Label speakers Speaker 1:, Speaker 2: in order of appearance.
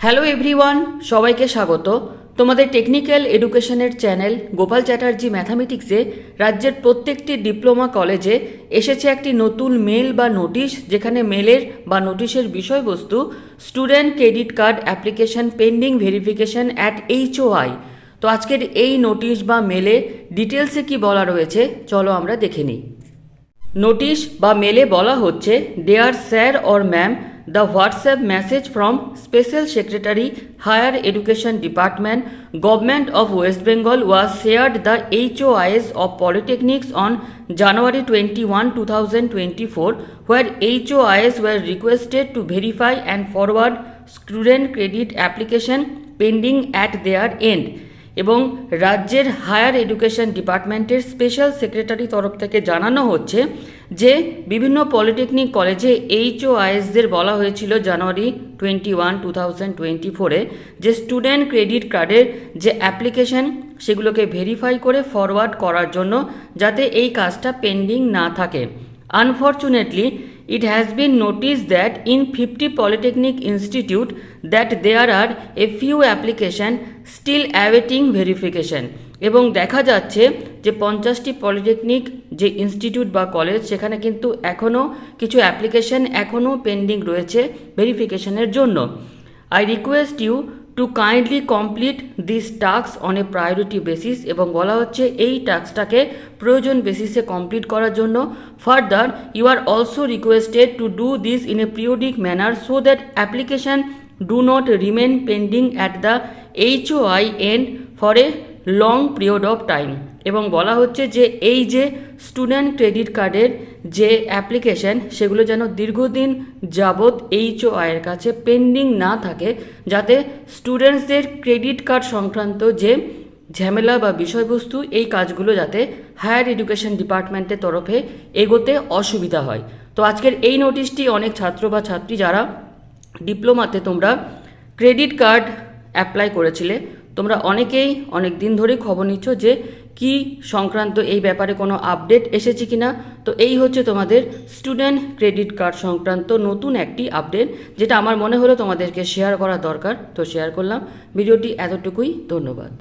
Speaker 1: Hello everyone, সবাইকে স্বাগত। তোমাদের টেকনিক্যাল এডুকেশনের চ্যানেল গোপাল চ্যাটার্জি ম্যাথামেটিক্সে রাজ্যের প্রত্যেকটি ডিপ্লোমা কলেজে এসেছে একটি নতুন মেল বা নোটিশ, যেখানে মেলের বা নোটিশের বিষয়বস্তু student credit card application pending verification at HOI। তো আজকের এই নোটিশ বা মেলে ডিটেলসে কি বলা রয়েছে চলো আমরা দেখে নিই। নোটিশ বা মেলে বলা হচ্ছে, dear sir or ma'am, the WhatsApp message from Special Secretary Higher Education Department, Government of West Bengal was shared the HOIs of Polytechnics on January 21, 2024, where HOIs were requested to verify and forward student credit application pending at their end। এবং রাজ্যের higher education ডিপার্টমেন্টের special secretary তরফ থেকে জানানো হচ্ছে যে বিভিন্ন polytechnic কলেজে HOIsদের বলা হয়েছিল জানুয়ারি 21, 2024 যে স্টুডেন্ট ক্রেডিট কার্ডের যে অ্যাপ্লিকেশন সেগুলোকে ভেরিফাই করে ফরওয়ার্ড করার জন্য, যাতে এই কাজটা পেন্ডিং না থাকে। Unfortunately it has been noticed that in 50 polytechnic institute that there are a few application still awaiting verification। এবং দেখা যাচ্ছে যে 50টি পলিটেকনিক যে ইনস্টিটিউট বা কলেজ সেখানে কিন্তু এখনও কিছু অ্যাপ্লিকেশন এখনও পেন্ডিং রয়েছে ভেরিফিকেশনের জন্য। I request you to kindly complete this task on a priority basis. এবং বলা হচ্ছে এই টাস্কটাকে প্রয়োজন বেসিসে কমপ্লিট করার জন্য। Further you are also requested to do this in a periodic manner so that application do not remain pending at the HOI and for a long period of time. এবং বলা হচ্ছে যে এই যে স্টুডেন্ট ক্রেডিট কার্ডের যে application সেগুলো যেন দীর্ঘদিন যাবৎ HOI এর কাছে পেন্ডিং না থাকে, যাতে স্টুডেন্টসদের ক্রেডিট কার্ড সংক্রান্ত যে ঝামেলা বা বিষয়বস্তু এই কাজগুলো যাতে হায়ার এডুকেশন ডিপার্টমেন্টের তরফে এগোতে অসুবিধা হয়। তো আজকের এই নোটিশটি অনেক ছাত্র বা ছাত্রী যারা ডিপ্লোমাতে তোমরা ক্রেডিট কার্ড অ্যাপ্লাই করেছিলে, তোমরা অনেকেই অনেক দিন ধরে খবর নিচ্ছ যে কি সংক্রান্ত এই ব্যাপারে কোনো আপডেট এসেছে কিনা। তো এই হচ্ছে তোমাদের স্টুডেন্ট ক্রেডিট কার্ড সংক্রান্ত নতুন একটি আপডেট, যেটা আমার মনে হলো তোমাদেরকে শেয়ার করা দরকার, তো শেয়ার করলাম। ভিডিওটি এতটুকুই, ধন্যবাদ।